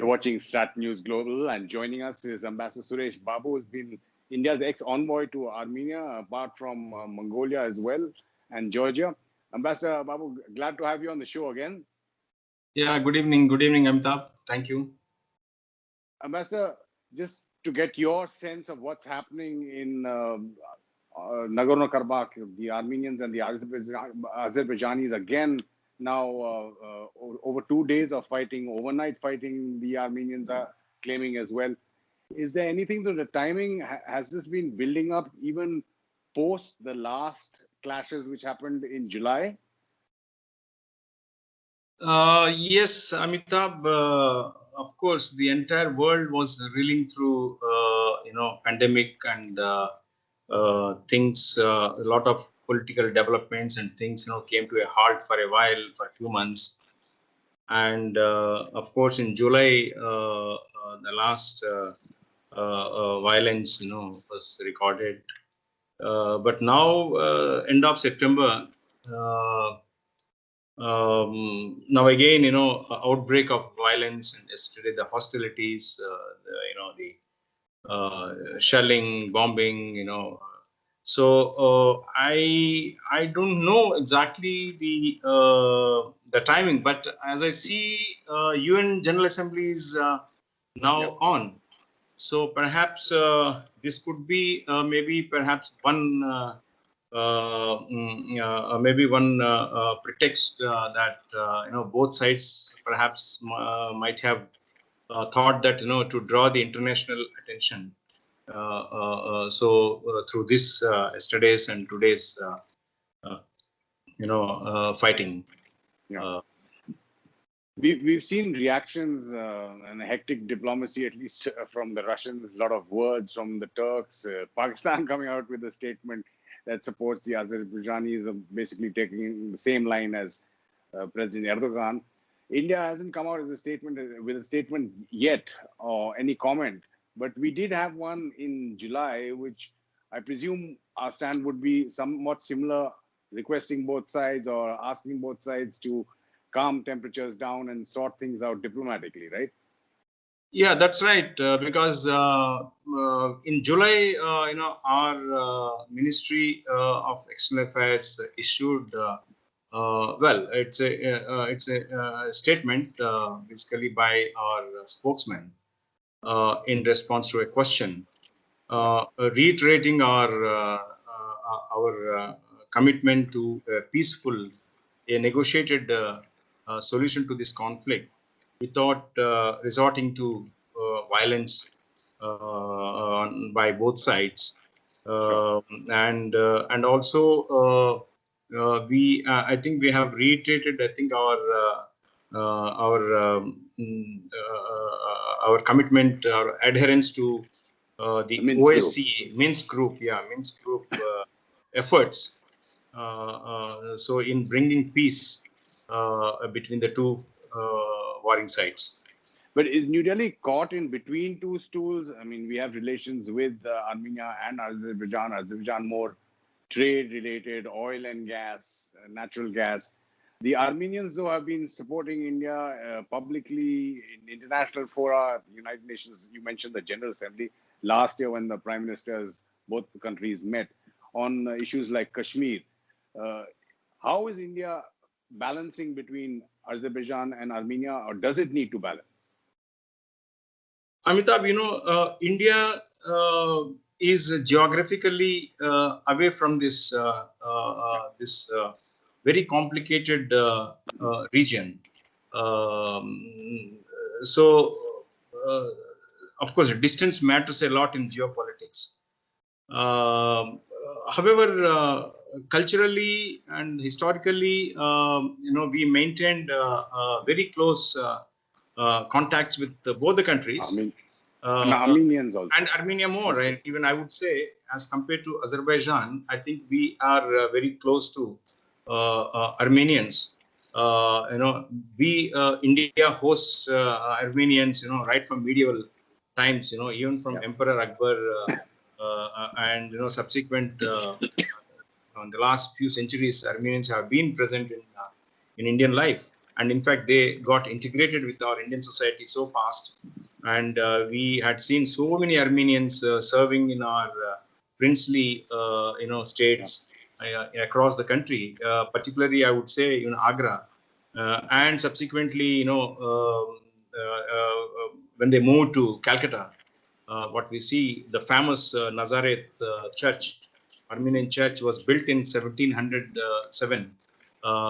You're watching StratNews Global, and joining us is Ambassador Suresh Babu, who's been India's ex-envoy to Armenia, apart from Mongolia as well, and Georgia. Ambassador Babu, glad to have you on the show again. Yeah, good evening. Good evening, Amitabh. Thank you. Ambassador, just to get your sense of what's happening in Nagorno-Karabakh, the Armenians and the Azerbaijanis again now over 2 days of fighting, overnight fighting, the Armenians are claiming as well. Is there anything to the timing? Has this been building up even post the last clashes which happened in July? Yes, Amitabh. Of course, the entire world was reeling through, pandemic and things. A lot of political developments and things, came to a halt for a while, for a few months. And of course, in July, the last violence, was recorded. But now, end of September. Now again, outbreak of violence, and yesterday the hostilities, the shelling, bombing, So I don't know exactly the timing, but as I see, UN General Assembly is now on. So perhaps this could be maybe perhaps one. Maybe one pretext that both sides perhaps might have thought that to draw the international attention. So through this yesterday's and today's fighting. Yeah. We've seen reactions and hectic diplomacy, at least from the Russians, a lot of words from the Turks, Pakistan coming out with a statement that supports the Azerbaijanis, basically taking the same line as President Erdoğan. India hasn't come out with a statement yet or any comment, but we did have one in July, which I presume our stand would be somewhat similar, requesting both sides or asking both sides to calm temperatures down and sort things out diplomatically, right? Yeah, that's right. Because in July, our Ministry of External Affairs issued, well, it's a statement basically by our spokesman in response to a question, reiterating our commitment to a negotiated solution to this conflict, without resorting to violence by both sides, and also I think we have reiterated, I think, our commitment, our adherence to the OSCE Minsk Group, efforts. So in bringing peace between the two warring sides. But is New Delhi caught in between two stools? I mean, we have relations with Armenia and Azerbaijan. Azerbaijan more trade-related, oil and gas, natural gas. The Armenians, though, have been supporting India publicly in international fora, the United Nations. You mentioned the General Assembly last year when the prime ministers, both the countries met on issues like Kashmir. How is India balancing between Azerbaijan and Armenia, or does it need to balance? Amitabh, India is geographically away from this very complicated region. So, of course, distance matters a lot in geopolitics. However, culturally and historically, we maintained very close contacts with both the countries. And Armenians also. And Armenia more, right? Even I would say, as compared to Azerbaijan, I think we are very close to Armenians. India hosts Armenians, right from medieval times, even from Emperor Akbar, and subsequent on the last few centuries, Armenians have been present in Indian life. And in fact, they got integrated with our Indian society so fast. And we had seen so many Armenians serving in our princely, states across the country. Particularly, I would say, Agra, and subsequently, when they moved to Calcutta, what we see, the famous Nazareth church, Armenian church, was built in 1707.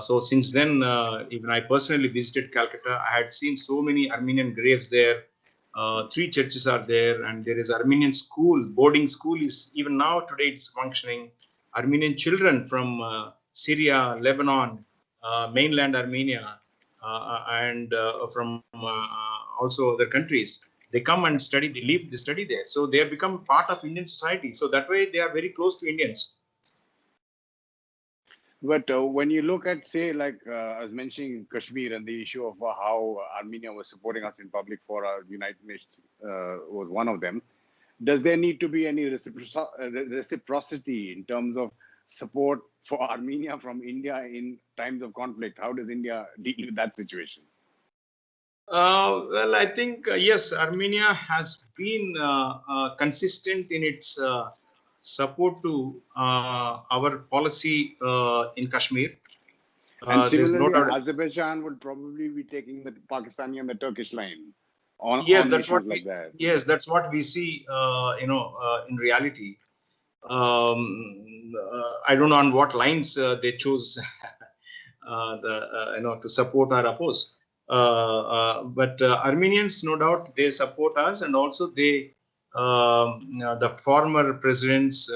So since then, even I personally visited Calcutta. I had seen so many Armenian graves there. 3 churches are there, and there is Armenian school, boarding school is even now today it's functioning. Armenian children from Syria, Lebanon, mainland Armenia, and from also other countries, they come and study. They live, they study there. So they have become part of Indian society. So that way, they are very close to Indians. But when you look at, say, like I was mentioning Kashmir and the issue of how Armenia was supporting us in public for our United Nations was one of them. Does there need to be any reciprocity in terms of support for Armenia from India in times of conflict? How does India deal with that situation? Well, I think, yes, Armenia has been consistent in its support to our policy in Kashmir. And There's no similarly, doubt. Azerbaijan would probably be taking the Pakistani and the Turkish line on, Yes, on that's issues what like that. that's what we see, in reality. I don't know on what lines they chose to support or oppose. But Armenians, no doubt, they support us, and also they, the former presidents,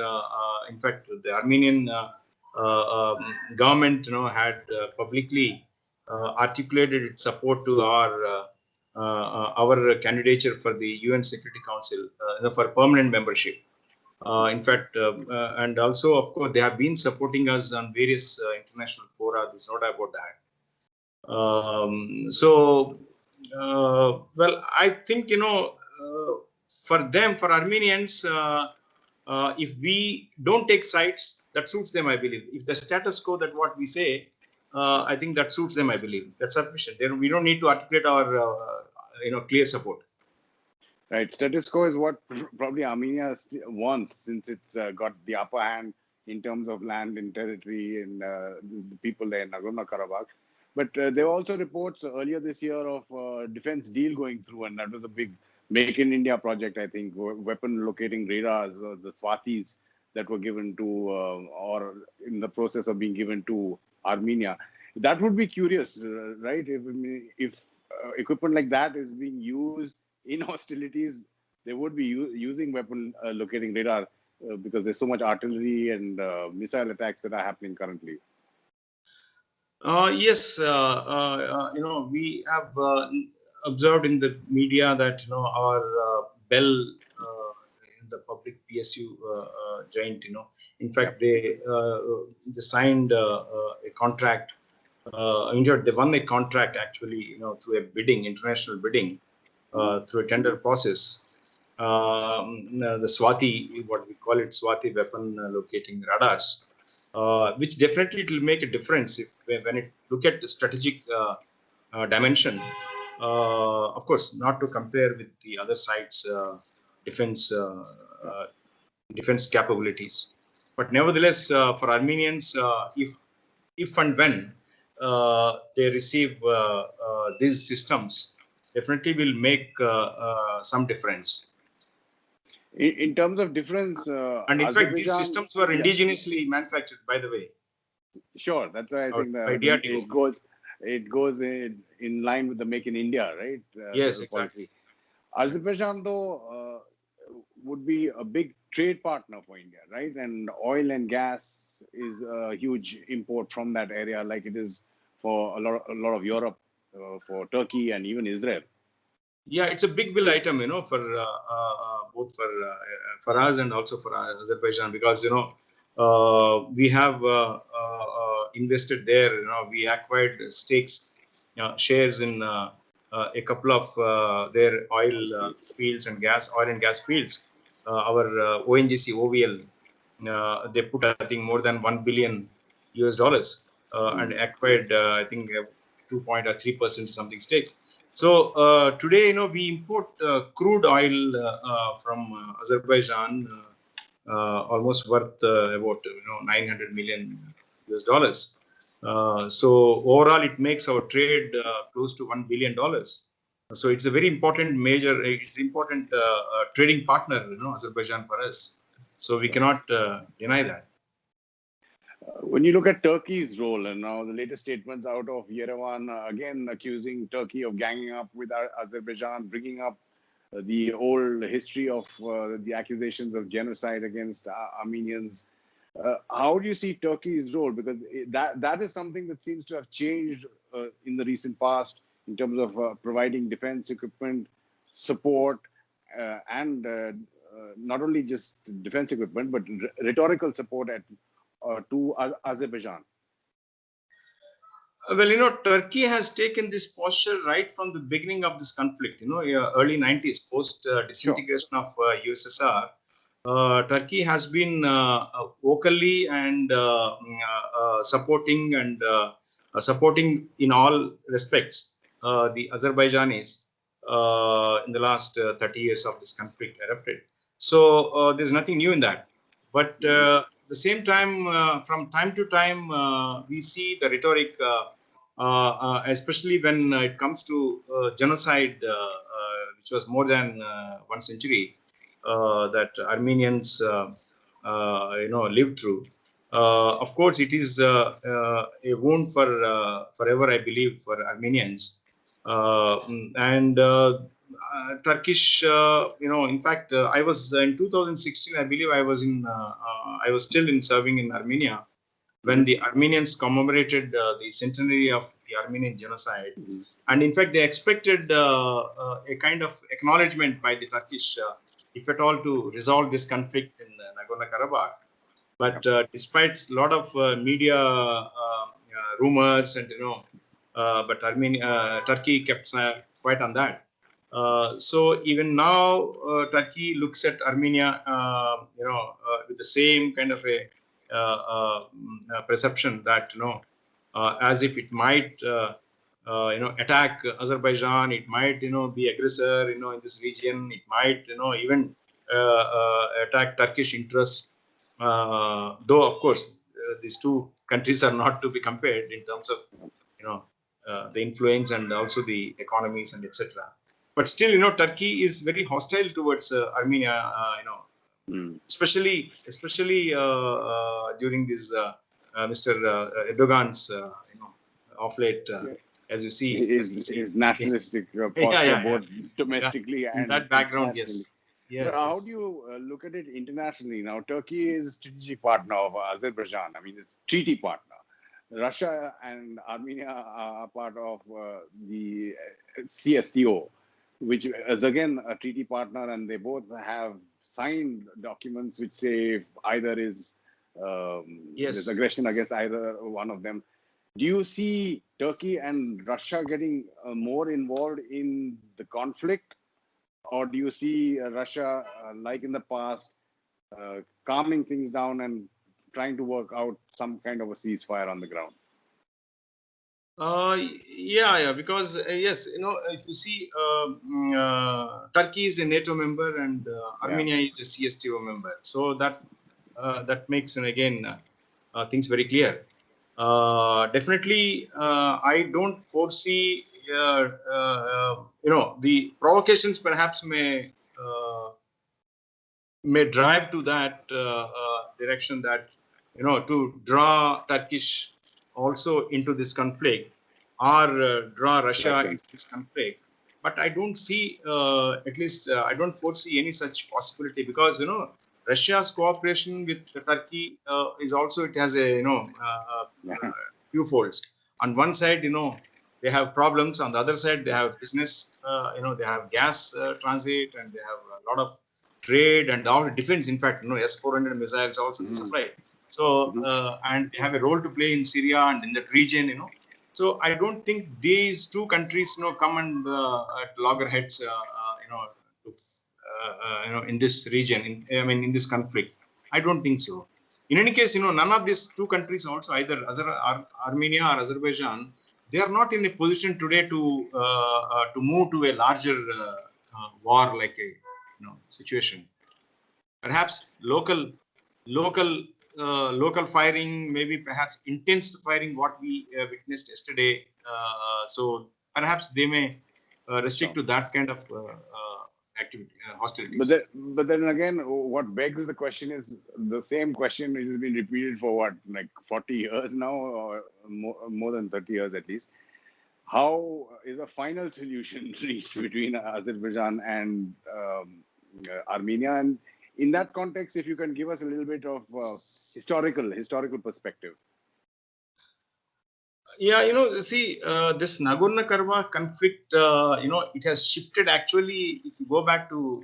in fact, the Armenian government, had publicly articulated its support to our candidature for the UN Security Council, for permanent membership. In fact, and also, of course, they have been supporting us on various international fora. There's no doubt about that. Well, I think, for them, for Armenians, if we don't take sides, that suits them, I believe. If the status quo, that what we say, I think that suits them, I believe. That's sufficient. We don't need to articulate our, clear support. Right, status quo is what probably Armenia wants, since it's got the upper hand in terms of land and territory and the people there in Nagorno-Karabakh. But there were also reports earlier this year of defense deal going through, and that was a big Make in India project, I think, weapon locating radars, the Swatis that were given to, or in the process of being given to Armenia. That would be curious, right? If equipment like that is being used in hostilities, they would be using weapon locating radar because there's so much artillery and missile attacks that are happening currently. Yes, we have observed in the media that, our Bell, the public PSU giant, in fact, they signed a contract. They won a contract, actually, through a bidding, international bidding, through a tender process. The Swati, what we call it, Swati weapon locating radars, which definitely it will make a difference when it look at the strategic dimension. Of course, not to compare with the other side's defense defense capabilities, but nevertheless, for Armenians, if and when they receive these systems, definitely will make some difference. In terms of difference, And in fact, these Azerbaijan, systems were indigenously manufactured, by the way. sure, that's why I think it goes in line with the Make in India, right? Yes, exactly. Policy. Azerbaijan, though, would be a big trade partner for India, right? And oil and gas is a huge import from that area, like it is for a lot of Europe, for Turkey and even Israel. Yeah, it's a big bill item, for both for us and also for Azerbaijan, because we have invested there. We acquired stakes, shares in a couple of their oil fields and oil and gas fields. Our ONGC OVL, they put, I think, more than $1 billion US, and acquired, I think, 2.3% something stakes. So today, we import crude oil from Azerbaijan, almost worth about 900 million US dollars. So overall, it makes our trade close to $1 billion. So it's a very important trading partner, Azerbaijan for us. So we cannot deny that. When you look at Turkey's role, and now the latest statements out of Yerevan, again accusing Turkey of ganging up with Azerbaijan, bringing up the old history of the accusations of genocide against Armenians. How do you see Turkey's role? Because that is something that seems to have changed in the recent past in terms of providing defense equipment, support, and not only just defense equipment, but rhetorical support to Azerbaijan. Well, Turkey has taken this posture right from the beginning of this conflict. Early 90s, post disintegration of USSR. Turkey has been vocally and supporting in all respects the Azerbaijanis in the last 30 years of this conflict erupted. So there's nothing new in that. But at the same time, from time to time, we see the rhetoric, especially when it comes to genocide, which was more than 1 century. That Armenians, lived through. Of course, it is a wound for forever, I believe, for Armenians. And Turkish, in fact, I was in 2016. I believe I was still serving in Armenia when the Armenians commemorated the centenary of the Armenian genocide. And in fact, they expected a kind of acknowledgement by the Turkish, if at all, to resolve this conflict in Nagorno-Karabakh. But despite a lot of media rumors and, but Turkey kept quiet on that. So even now, Turkey looks at Armenia, with the same kind of a perception that, as if it might, attack Azerbaijan, it might, be aggressor, in this region, it might, even attack Turkish interests. Though, of course, these two countries are not to be compared in terms of, the influence and also the economies and etc. But still, Turkey is very hostile towards Armenia, especially during this Mr. Erdoğan's, of late, as you see, his nationalistic posture, both domestically and in that background, yes. But how do you look at it internationally? Now, Turkey is a strategic partner of Azerbaijan. I mean, it's a treaty partner. Russia and Armenia are part of the CSTO, which is again a treaty partner, and they both have signed documents which say if either is there's aggression against either one of them. Do you see Turkey and Russia getting more involved in the conflict, or do you see Russia, like in the past, calming things down and trying to work out some kind of a ceasefire on the ground? Because yes, if you see, Turkey is a NATO member and Armenia is a CSTO member, so that makes, and again, things very clear. Definitely, I don't foresee, the provocations perhaps may drive to that direction, that, to draw Turkish also into this conflict, or draw Russia into this conflict. But I don't see, at least I don't foresee any such possibility, because, Russia's cooperation with Turkey is also, it has a, few folds. On one side, they have problems. On the other side, they have business, they have gas transit, and they have a lot of trade and all defense. In fact, S-400 missiles also supplied. So, and they have a role to play in Syria and in that region, So I don't think these two countries, come and at loggerheads, in this region, in this conflict. I don't think so. In any case, none of these two countries also, either Armenia or Azerbaijan, they are not in a position today to move to a larger war like a situation. Perhaps local firing, maybe perhaps intense firing, what we witnessed yesterday. So perhaps they may restrict to that kind of activity, hostilities. But then again, what begs the question is the same question which has been repeated for what, like 40 years now, or more than 30 years at least. How is a final solution reached between Azerbaijan and Armenia? And in that context, if you can give us a little bit of historical perspective. Yeah, see, this Nagorno-Karabakh conflict, it has shifted actually. If you go back to,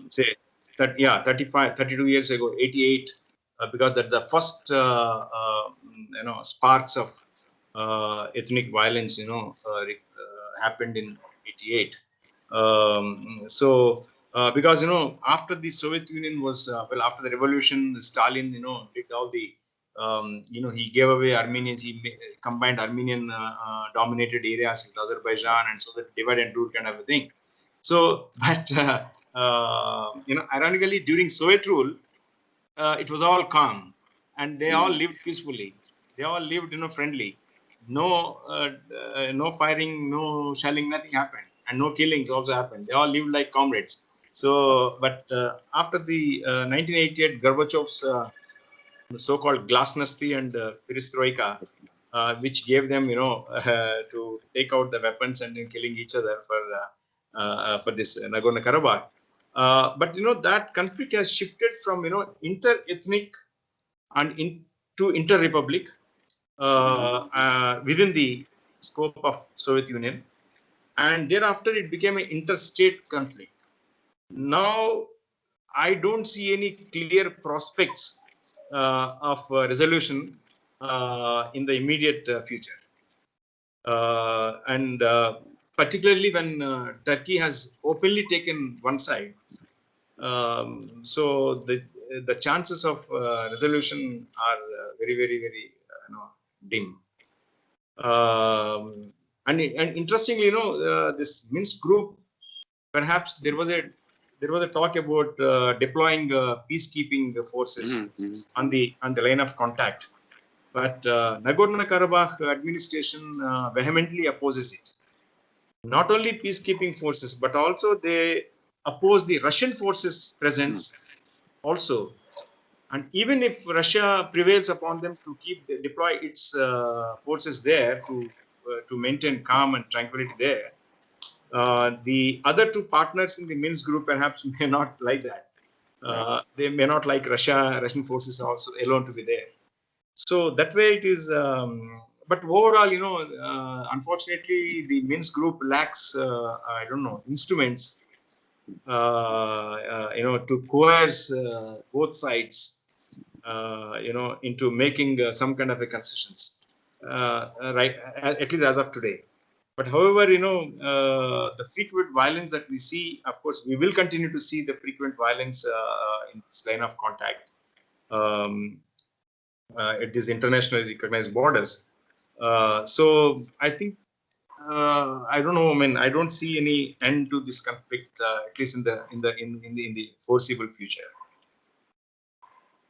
say, 32 years ago, 88, because that the first, sparks of ethnic violence, happened in 88. Because, after the Soviet Union was, after the revolution, Stalin, did all the, he gave away Armenians, he combined Armenian dominated areas with Azerbaijan, and so that divide and rule kind of a thing. So, but, ironically, during Soviet rule, it was all calm and they all lived peacefully. They all lived, friendly. No firing, no shelling, nothing happened. And no killings also happened. They all lived like comrades. So, but after the 1988, Gorbachev's so-called glasnosti and perestroika, which gave them, to take out the weapons and then killing each other for this Nagorno-Karabakh. But that conflict has shifted from inter-ethnic and into inter-republic within the scope of Soviet Union, and thereafter it became an interstate conflict. Now I don't see any clear prospects of resolution in the immediate future, and particularly when Turkey has openly taken one side. So the chances of resolution are very, very, very dim. And interestingly, this Minsk group, perhaps there was a talk about deploying peacekeeping forces on the line of contact, but Nagorno-Karabakh administration vehemently opposes it. Not only peacekeeping forces, but also they oppose the Russian forces' presence also. And even if Russia prevails upon them to deploy its forces there to maintain calm and tranquility there, the other two partners in the Minsk group perhaps may not like that. They may not like Russian forces also alone to be there. So that way it is. But overall, unfortunately, the Minsk group lacks, instruments, to coerce both sides, into making some kind of a concessions, right? At least as of today. But however, the frequent violence that we see, of course, we will continue to see the frequent violence in this line of contact at these internationally recognized borders. So I think, I don't know. I mean, I don't see any end to this conflict, at least in the foreseeable future.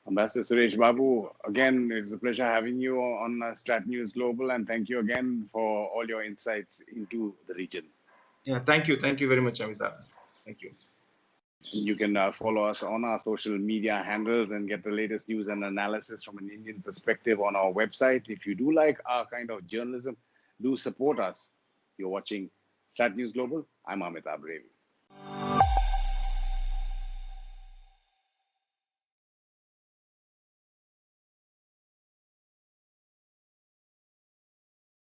Ambassador Suresh Babu, again, it's a pleasure having you on StratNews Global, and thank you again for all your insights into the region. Yeah, thank you very much, Amitabh. Thank you. You can follow us on our social media handles and get the latest news and analysis from an Indian perspective on our website. If you do like our kind of journalism, do support us. You're watching StratNews Global. I'm Amitabh, Revi.